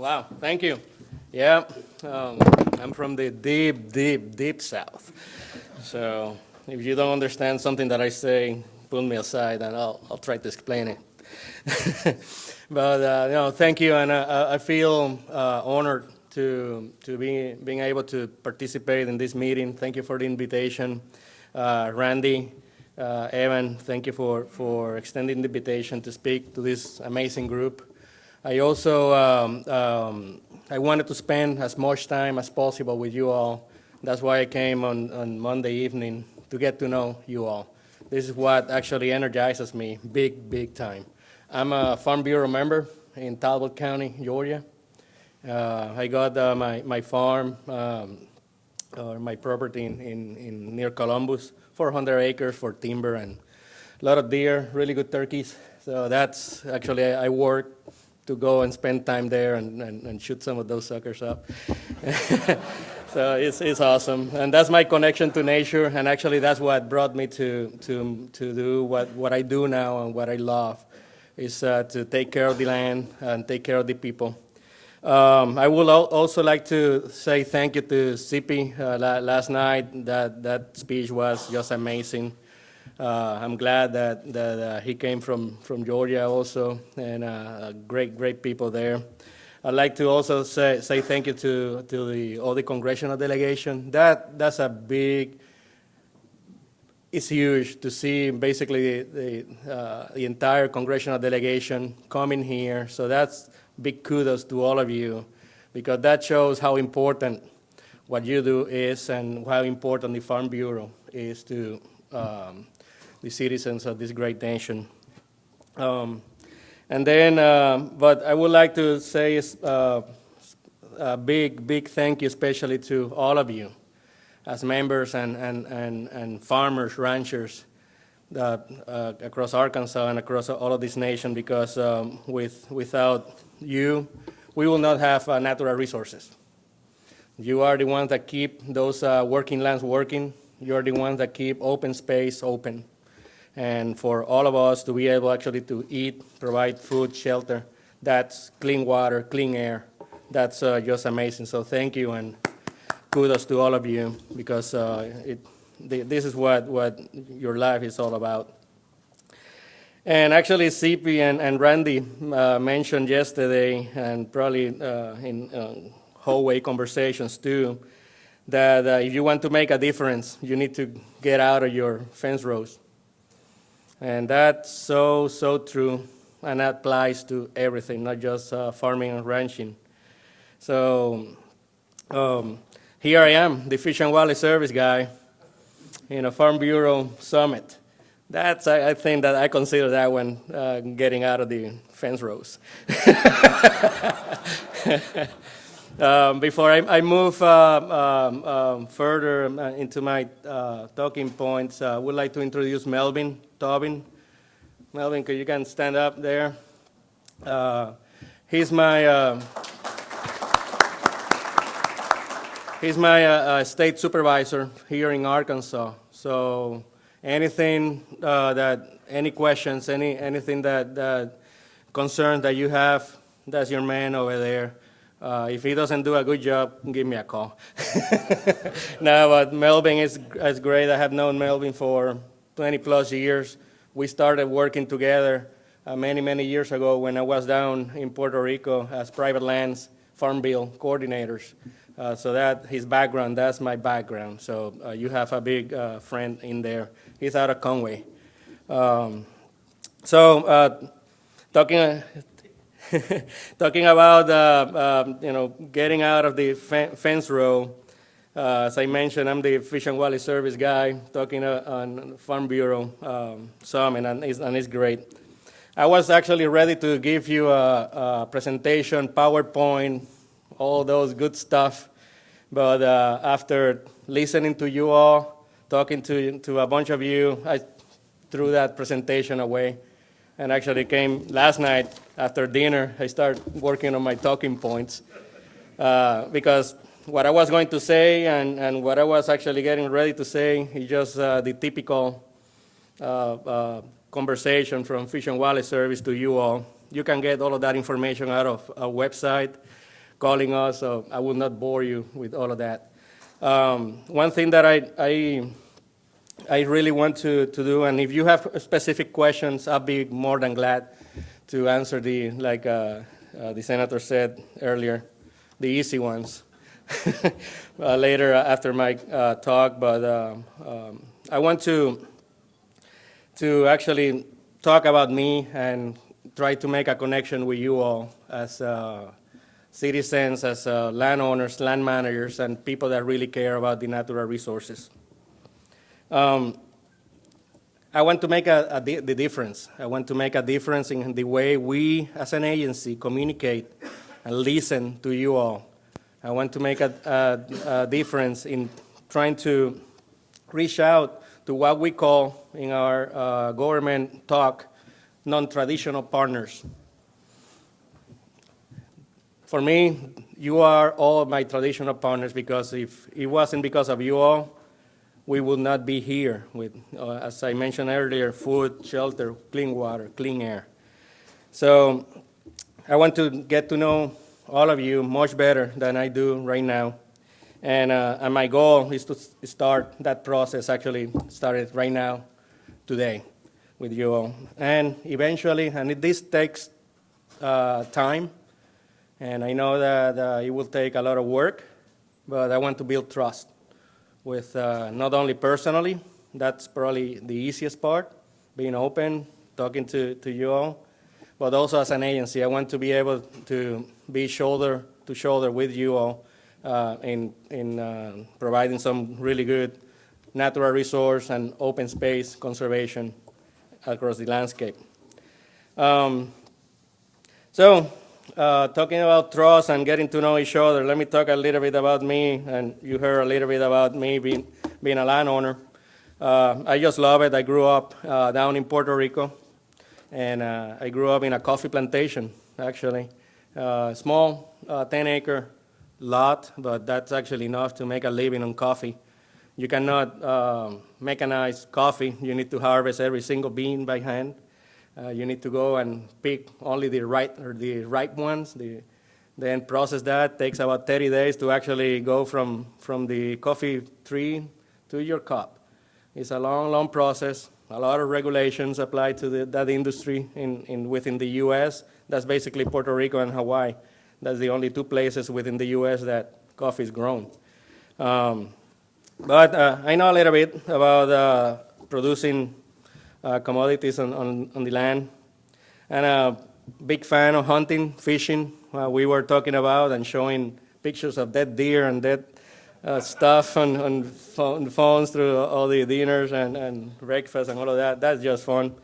Wow, thank you. Yeah, I'm from the deep, deep, deep South. So if you don't understand something that I say, pull me aside and I'll try to explain it. But thank you, and I feel honored to be being able to participate in this meeting. Thank you for the invitation, Randy, Evan. Thank you for extending the invitation to speak to this amazing group. I also I wanted to spend as much time as possible with you all. That's why I came on Monday evening to get to know you all. This is what actually energizes me big, big time. I'm a Farm Bureau member in Talbot County, Georgia. I got my farm, or my property in near Columbus, 400 acres for timber and a lot of deer, really good turkeys. So that's actually, I work to go and spend time there and shoot some of those suckers up. So it's awesome. And that's my connection to nature, and actually that's what brought me to do what I do now and what I love, is to take care of the land and take care of the people. I would also like to say thank you to CP last night. That speech was just amazing. I'm glad that he came from Georgia also, and great people there. I'd like to also say thank you to all the congressional delegation. That's a big. It's huge to see basically the entire congressional delegation coming here. So that's big kudos to all of you, because that shows how important what you do is and how important the Farm Bureau is to the citizens of this great nation. And then, but I would like to say a big thank you especially to all of you as members and farmers, ranchers across Arkansas and across all of this nation, because without you, we will not have natural resources. You are the ones that keep those working lands working. You are the ones that keep open space open. And for all of us to be able actually to eat, provide food, shelter, that's clean water, clean air. That's just amazing. So thank you, and kudos to all of you, because this is what your life is all about. And actually, CP and Randy mentioned yesterday, and probably in hallway conversations too, that if you want to make a difference, you need to get out of your fence rows. And that's so true, and that applies to everything, not just farming and ranching. So here I am, the Fish and Wildlife Service guy, in a Farm Bureau summit. That's, I think that I consider that one getting out of the fence rows. Before I move further into my talking points, I would like to introduce Melvin Tobin. Melvin, you can stand up there. He's my state supervisor here in Arkansas. So anything any questions, anything that concerns that you have, that's your man over there. If he doesn't do a good job, give me a call. No, but Melvin is great. I have known Melvin for 20 plus years. We started working together many years ago when I was down in Puerto Rico as private lands farm bill coordinators. So that his background, that's my background. So you have a big friend in there. He's out of Conway. Talking about getting out of the fence row. As I mentioned, I'm the Fish and Wildlife Service guy talking on Farm Bureau Summit, and it's great. I was actually ready to give you a presentation, PowerPoint, all those good stuff, but after listening to you all, talking to a bunch of you, I threw that presentation away, and actually came last night after dinner. I started working on my talking points because what I was going to say and what I was actually getting ready to say is just the typical conversation from Fish and Wildlife Service to you all. You can get all of that information out of our website. calling us, so I will not bore you with all of that. One thing that I really want to do, and if you have specific questions, I'll be more than glad to answer like the senator said earlier, the easy ones later after my talk. But I want to actually talk about me and try to make a connection with you all as citizens, as landowners, land managers, and people that really care about the natural resources. I want to make the difference. I want to make a difference in the way we, as an agency, communicate and listen to you all. I want to make a difference in trying to reach out to what we call in our government talk non-traditional partners. For me, you are all my traditional partners, because if it wasn't because of you all, we would not be here with, as I mentioned earlier, food, shelter, clean water, clean air. So I want to get to know all of you much better than I do right now. And my goal is to start that process, actually started right now, today, with you all. And eventually, and this takes time, and I know that it will take a lot of work, but I want to build trust with not only personally, that's probably the easiest part, being open, talking to you all, but also as an agency. I want to be able to be shoulder to shoulder with you all in providing some really good natural resource and open space conservation across the landscape. Talking about trust and getting to know each other, let me talk a little bit about me, and you heard a little bit about me being a landowner. I just love it. I grew up down in Puerto Rico, and I grew up in a coffee plantation, actually. Small 10-acre lot, but that's actually enough to make a living on coffee. You cannot mechanize coffee. You need to harvest every single bean by hand. You need to go and pick only the ripe ones, then process that. Takes about 30 days to actually go from the coffee tree to your cup. It's a long, long process. A lot of regulations apply to that industry within the U.S. That's basically Puerto Rico and Hawaii. That's the only two places within the U.S. that coffee is grown. But I know a little bit about producing commodities on the land, and a big fan of hunting, fishing. We were talking about and showing pictures of dead deer and dead stuff on phones through all the dinners and breakfast and all of that. That's just fun.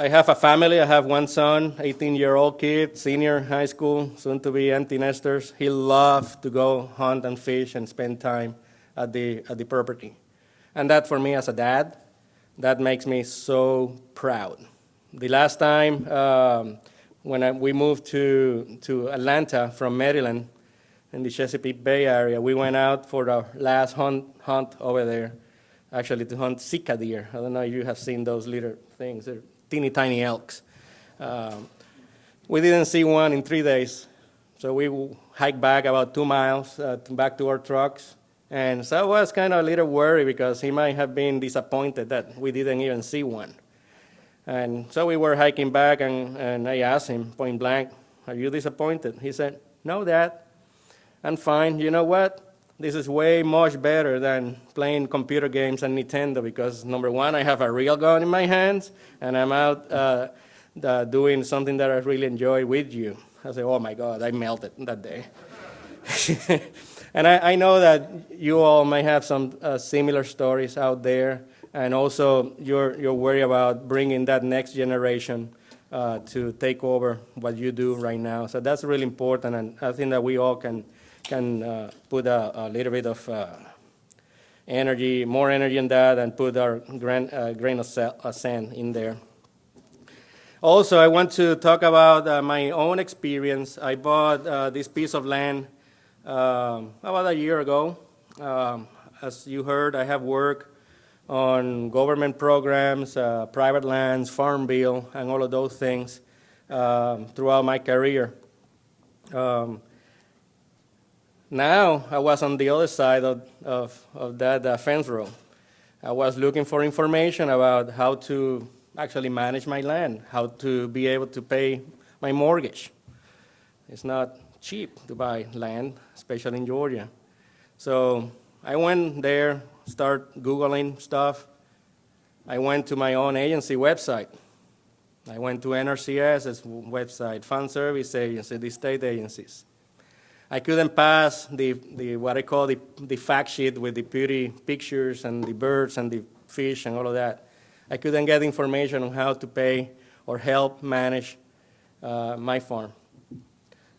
I have a family. I have one son, 18-year-old kid, senior high school, soon to be empty nesters. He loves to go hunt and fish and spend time at the property. And that, for me as a dad, that makes me so proud. The last time when we moved to Atlanta from Maryland in the Chesapeake Bay area, we went out for our last hunt over there, actually to hunt Sika deer. I don't know if you have seen those little things. They're teeny tiny elks. We didn't see one in 3 days, so we hiked back about 2 miles back to our trucks. And so I was kind of a little worried because he might have been disappointed that we didn't even see one. And so we were hiking back, and I asked him point blank, "Are you disappointed?" He said, "No, Dad, I'm fine. You know what? This is way much better than playing computer games and Nintendo, because number one, I have a real gun in my hands, and I'm out doing something that I really enjoy with you." I said, "Oh my God, I melted that day." And I know that you all may have some similar stories out there, and also you're worried about bringing that next generation to take over what you do right now. So that's really important, and I think that we all can put a little bit of energy, more energy in that, and put our grain of sand in there. Also, I want to talk about my own experience. I bought this piece of land about a year ago. As you heard, I have worked on government programs, private lands, farm bill, and all of those things throughout my career. Now I was on the other side of that fence row. I was looking for information about how to actually manage my land, how to be able to pay my mortgage. It's not cheap to buy land, especially in Georgia. So I went there, start Googling stuff. I went to my own agency website. I went to NRCS's website, Fund Service Agency, the state agencies. I couldn't pass the what I call the fact sheet with the pretty pictures and the birds and the fish and all of that. I couldn't get information on how to pay or help manage my farm.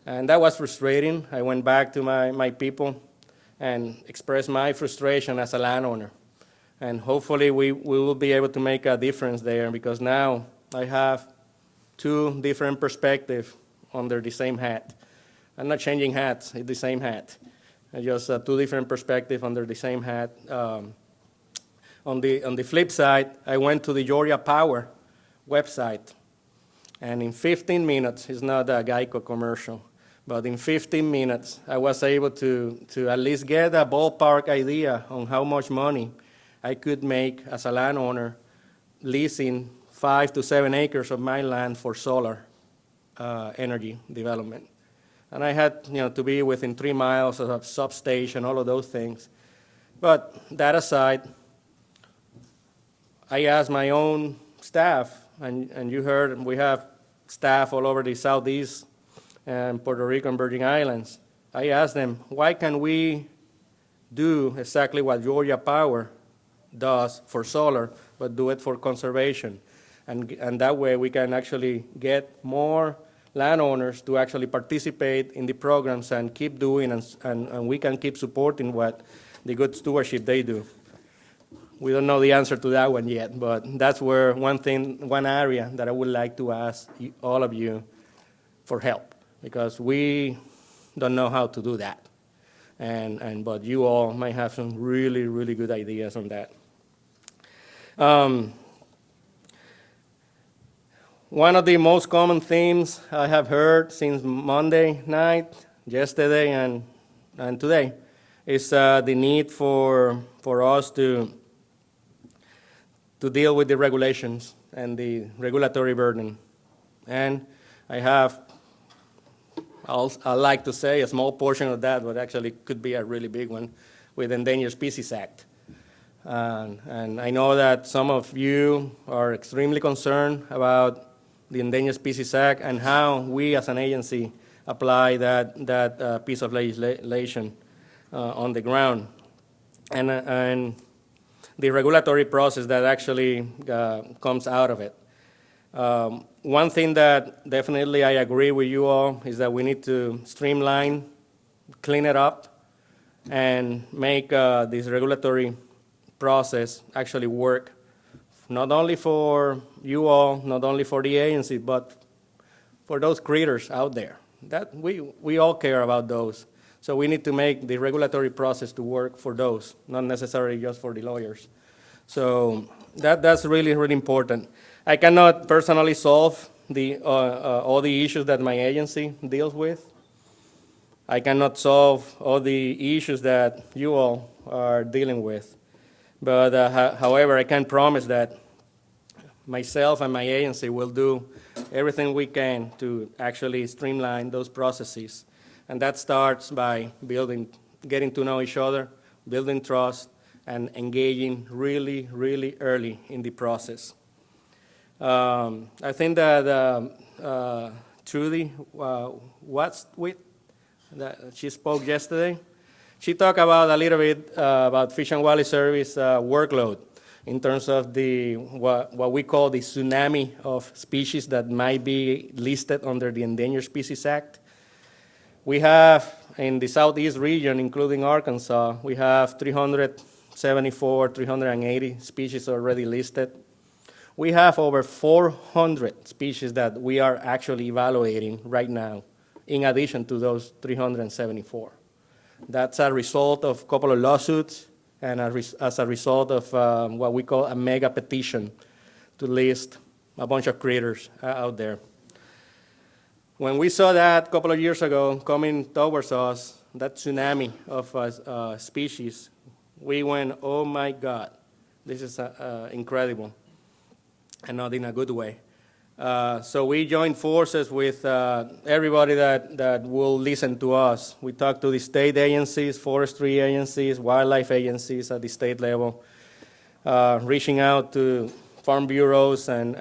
And that was frustrating. I went back to my people and expressed my frustration as a landowner. And hopefully we will be able to make a difference there, because now I have two different perspectives under the same hat. I'm not changing hats, it's the same hat. Just two different perspectives under the same hat. On the flip side, I went to the Georgia Power website, and in 15 minutes, it's not a Geico commercial, but in 15 minutes, I was able to at least get a ballpark idea on how much money I could make as a landowner leasing 5 to 7 acres of my land for solar energy development. And I had to be within 3 miles of a substation, all of those things. But that aside, I asked my own staff, and you heard we have staff all over the Southeast and Puerto Rico and Virgin Islands. I asked them, why can we do exactly what Georgia Power does for solar, but do it for conservation? And that way we can actually get more landowners to actually participate in the programs and keep doing, and we can keep supporting what the good stewardship they do. We don't know the answer to that one yet, but that's where one area that I would like to ask all of you for help, because we don't know how to do that. But you all might have some really, really good ideas on that. One of the most common themes I have heard since Monday night, yesterday, and today is the need for us to deal with the regulations and the regulatory burden. And I have, I like to say, a small portion of that, but actually could be a really big one, with Endangered Species Act. And I know that some of you are extremely concerned about the Endangered Species Act and how we as an agency apply that piece of legislation on the ground. And the regulatory process that actually comes out of it. One thing that definitely I agree with you all is that we need to streamline, clean it up, and make this regulatory process actually work, not only for you all, not only for the agency, but for those critters out there. That we all care about those. So we need to make the regulatory process to work for those, not necessarily just for the lawyers. So that's really, really important. I cannot personally solve all the issues that my agency deals with. I cannot solve all the issues that you all are dealing with. But however, I can promise that myself and my agency will do everything we can to actually streamline those processes. And that starts by getting to know each other, building trust, and engaging really, really early in the process. I think that Trudy she spoke yesterday. She talked about a little bit about Fish and Wildlife Service workload in terms of what we call the tsunami of species that might be listed under the Endangered Species Act. We have, in the Southeast region, including Arkansas, we have 374, 380 species already listed. We have over 400 species that we are actually evaluating right now, in addition to those 374. That's a result of a couple of lawsuits and as a result of what we call a mega petition to list a bunch of critters out there. When we saw that a couple of years ago coming towards us, that tsunami of species, we went, oh my God, this is incredible, and not in a good way. So we joined forces with everybody that will listen to us. We talked to the state agencies, forestry agencies, wildlife agencies at the state level, reaching out to farm bureaus and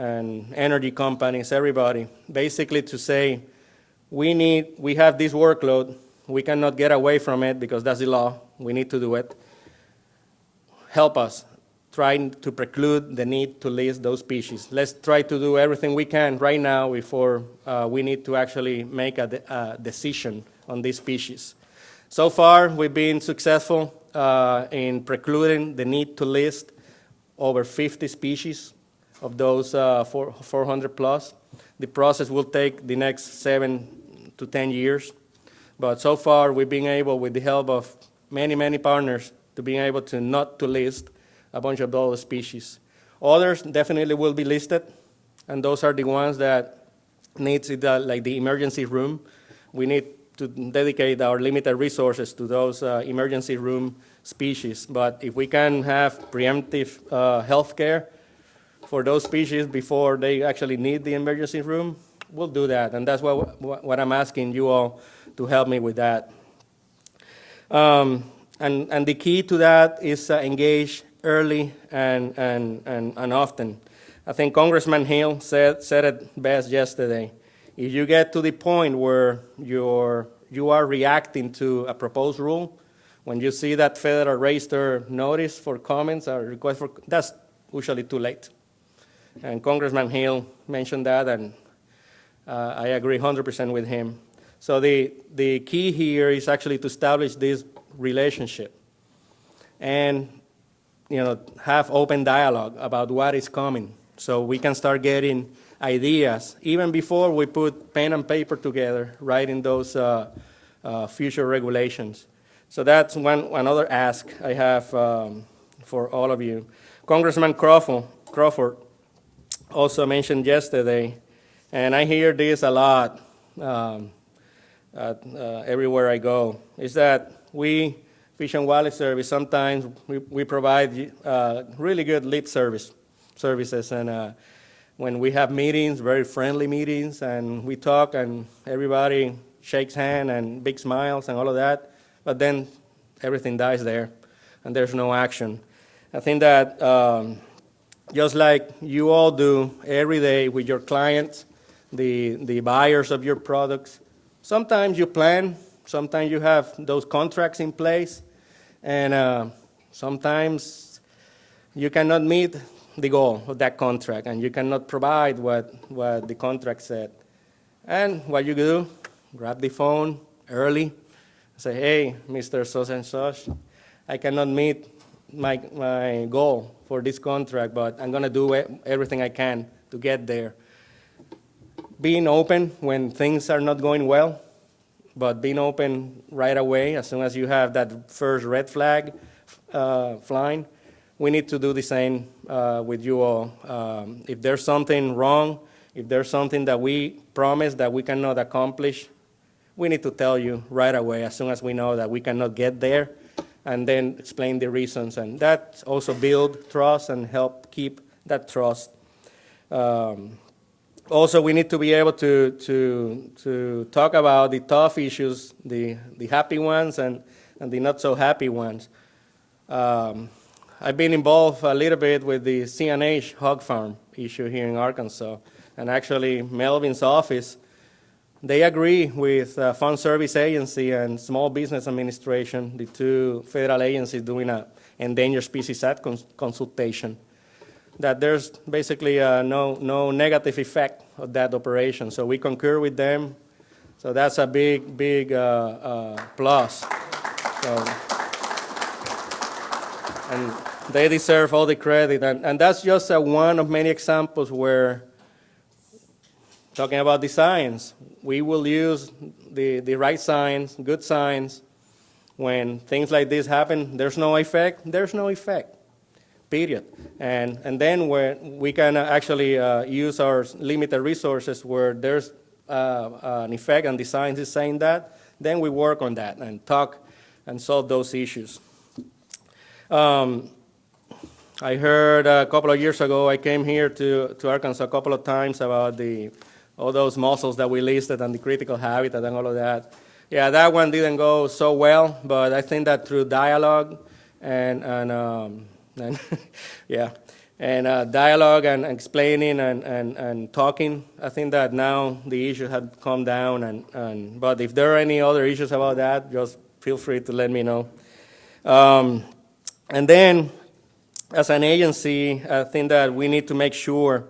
energy companies, everybody, basically to say, we have this workload. We cannot get away from it because that's the law. We need to do it. Help us trying to preclude the need to list those species. Let's try to do everything we can right now before we need to actually make a decision on these species. So far, we've been successful in precluding the need to list over 50 species of those 400 plus. The process will take the next 7 to 10 years. But so far, we've been able, with the help of many, many partners, to be able to not to list a bunch of those species. Others definitely will be listed, and those are the ones that need like the emergency room. We need to dedicate our limited resources to those emergency room species. But if we can have preemptive health care for those species before they actually need the emergency room, we'll do that. And that's what I'm asking you all to help me with that. And the key to that is engage early and often. I think Congressman Hill said it best yesterday. If you get to the point where you are reacting to a proposed rule, when you see that Federal Register notice for comments or request for, that's usually too late. And Congressman Hill mentioned that, and I agree 100% with him. So the key here is actually to establish this relationship and have open dialogue about what is coming, so we can start getting ideas even before we put pen and paper together, writing those future regulations. So that's another ask I have for all of you. Congressman Crawford also mentioned yesterday, and I hear this a lot everywhere I go, is that we, Fish and Wildlife Service, sometimes we provide really good lip services, and when we have meetings, very friendly meetings, and we talk, and everybody shakes hands and big smiles and all of that, but then everything dies there, and there's no action. I think that just like you all do every day with your clients, the buyers of your products, sometimes you plan, sometimes you have those contracts in place, and sometimes you cannot meet the goal of that contract, and you cannot provide what the contract said. And what you do, grab the phone early, say, hey, Mr. Such and Such, I cannot meet my goal for this contract, but I'm going to do everything I can to get there. Being open when things are not going well, but being open right away as soon as you have that first red flag flying. We need to do the same with you all. If there's something wrong, if there's something that we promise that we cannot accomplish, we need to tell you right away as soon as we know that we cannot get there, and then explain the reasons. And that also builds trust and help keep that trust. Also, we need to be able to talk about the tough issues, the happy ones and the not so happy ones. I've been involved a little bit with the CNH hog farm issue here in Arkansas. And actually, Melvin's office, they agree with Farm Service Agency and Small Business Administration, the two federal agencies doing an Endangered Species Act consultation, that there's basically no negative effect of that operation. So we concur with them. So that's a big plus. So, and they deserve all the credit. And that's just one of many examples where, talking about the science, we will use the right science, good science. When things like this happen, there's no effect, period. And then where we can actually use our limited resources where there's an effect and the science is saying that, then we work on that and talk and solve those issues. I heard a couple of years ago, I came here to Arkansas a couple of times about all those mussels that we listed and the critical habitat and all of that. Yeah, that one didn't go so well, but I think that through dialogue and yeah, and dialogue and explaining and talking, I think that now the issue had calmed down. But if there are any other issues about that, just feel free to let me know. And then, as an agency, I think that we need to make sure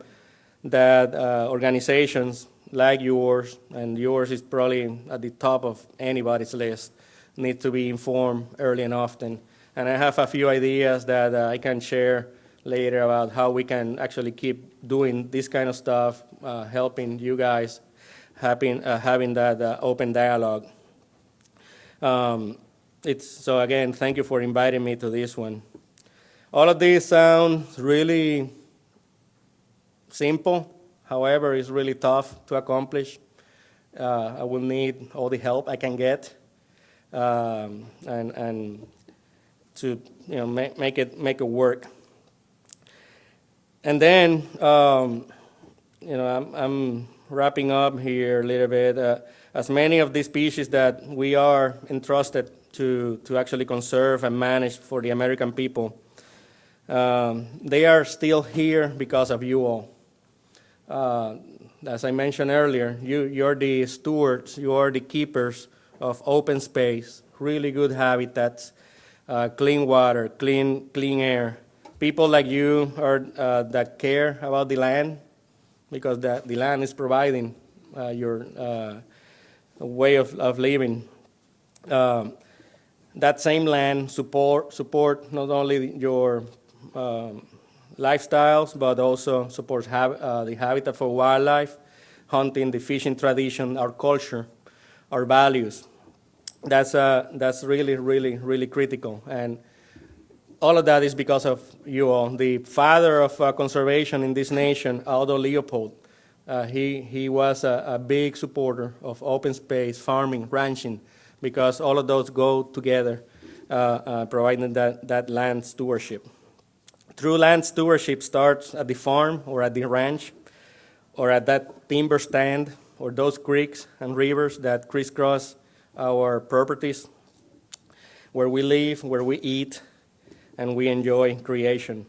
that organizations like yours, and yours is probably at the top of anybody's list, need to be informed early and often. And I have a few ideas that I can share later about how we can actually keep doing this kind of stuff, helping you guys, having that open dialogue. So again, thank you for inviting me to this one. All of this sounds really simple. However, it's really tough to accomplish. I will need all the help I can get, and to make it work. And then I'm wrapping up here a little bit. As many of these species that we are entrusted to actually conserve and manage for the American people, they are still here because of you all. As I mentioned earlier, you're the stewards, you are the keepers of open space, really good habitats, clean water, clean air. People like you are that care about the land, because the land is providing your way of living. That same land support not only your lifestyles, but also supports the habitat for wildlife, hunting, the fishing tradition, our culture, our values. That's really, really, really critical. And all of that is because of you all. The father of conservation in this nation, Aldo Leopold, he was a big supporter of open space, farming, ranching, because all of those go together, providing that land stewardship. True land stewardship starts at the farm or at the ranch or at that timber stand or those creeks and rivers that crisscross our properties, where we live, where we eat, and we enjoy creation.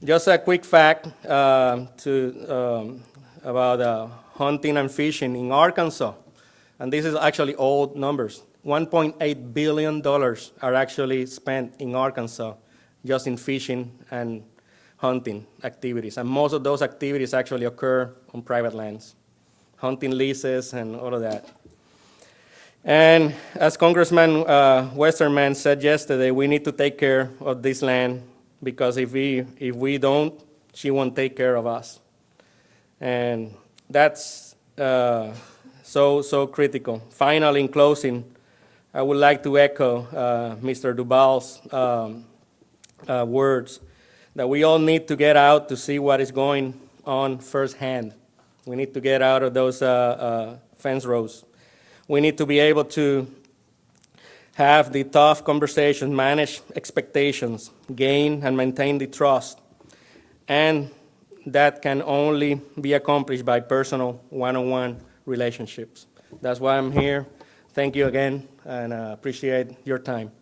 Just a quick fact about hunting and fishing in Arkansas, and this is actually old numbers. $1.8 billion are actually spent in Arkansas just in fishing and hunting activities. And most of those activities actually occur on private lands, hunting leases and all of that. And as Congressman Westerman said yesterday, we need to take care of this land, because if we don't, she won't take care of us. And that's so critical. Finally, in closing, I would like to echo Mr. Duval's words that we all need to get out to see what is going on firsthand. We need to get out of those fence rows. We need to be able to have the tough conversations, manage expectations, gain and maintain the trust. And that can only be accomplished by personal one-on-one relationships. That's why I'm here. Thank you again, and appreciate your time.